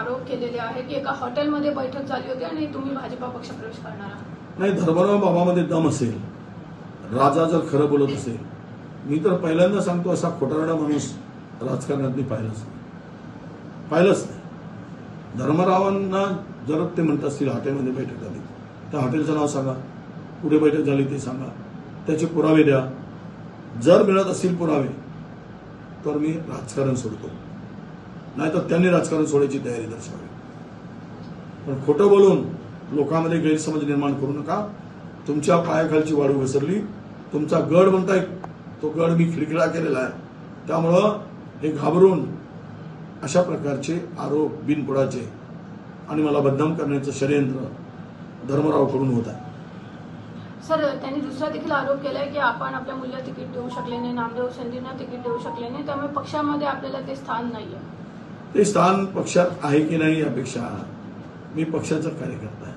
आरोप केलेले आहे की एका हॉटेलमध्ये बैठक झाली होती आणि तुम्ही भाजपा पक्ष प्रवेश करणार आहात। नाही, धर्मराव बाबामध्ये दम असेल, राजा जर खरं बोलत असेल, मी तर पहिल्यांदा सांगतो असा खोटारडा माणूस राजकारणात मी पाहिलंच नाही। धर्मरावांना जर ते म्हणत असतील हॉटेलमध्ये बैठक झाली, त्या हॉटेलचं नाव सांगा, कुठे बैठक झाली ते सांगा, त्याचे पुरावे द्या। जर मिळत असतील पुरावे तर मी राजकारण सोडतो, नाहीतर त्यांनी राजकारण सोडायची तयारी दर्शवावी। पण खोटं बोलून लोकांमध्ये गैरसमज निर्माण करू नका। तुमच्या पायाखालची वाळू घसरली, तुमचा गड म्हणताय, तो गड मी खिळखिळा केलेला आहे। त्यामुळं हे घाबरून अशा प्रकारचे आरोप बिनपुडाचे आणि मला बदनाम करण्याचं षडयंत्र धर्मरावकडून होत आहे। सर, त्यांनी दुसरा देखील आरोप केलाय की आपण आपल्या मुलीला तिकीट देऊ शकले नाही, नामदेव संधींना तिकीट देऊ शकले नाही, त्यामुळे पक्षामध्ये आपल्याला ते स्थान नाहीये। ते स्थान पक्षात आहे की नाही यापेक्षा मी पक्षाचा कार्यकर्ता आहे।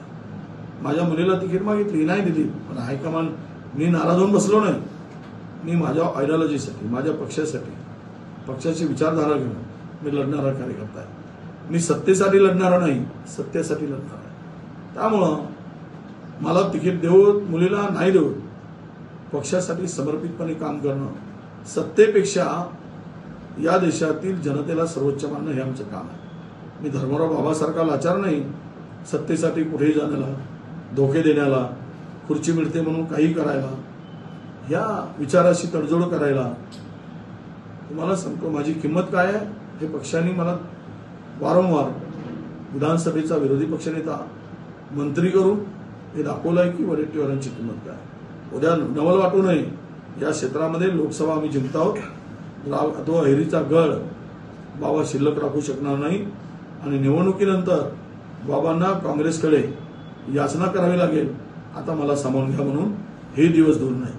माझ्या मुलीला तिकीट मागितली, नाही दिली, पण हायकमांड मी नाराज होऊन बसलो नाही। मी माझ्या आयडिओलॉजीसाठी, माझ्या पक्षासाठी, पक्षाची विचारधारा घेऊन मी लढणारा कार्यकर्ता आहे। मी सत्तेसाठी लढणारा नाही, सत्तेसाठी लढणार आहे। त्यामुळं मला तिकीट देऊ, मुलीला नाही देऊ, पक्षासाठी समर्पितपणे काम करणं, सत्तेपेक्षा या देशातील जनतेला सर्वोच्च मानणं हे आमचं काम आहे। मी धर्मराव बाबासारखा लाचार नाही, सत्तेसाठी कुठेही जाण्याला, धोके देण्याला, खुर्ची मिळते म्हणून काही करायला, या विचाराशी तडजोड करायला। तुम्हाला सांगतो माझी किंमत काय आहे हे पक्षाने मला वारंवार विधानसभेचा विरोधी पक्षनेता, मंत्री करून हे दाखवलं आहे की वडेट्टीवारांची किंमत काय। उद्या नवल वाटू नये, या क्षेत्रामध्ये लोकसभा आम्ही जिंकत आहोत। तो अहिरीचा गड बाबा शिल्लक राखू शकणार नाही आणि निवडणुकीनंतर बाबांना काँग्रेसकडे याचना करावी लागेल। आता मला सामावून घ्या म्हणून हे दिवस दूर नाही।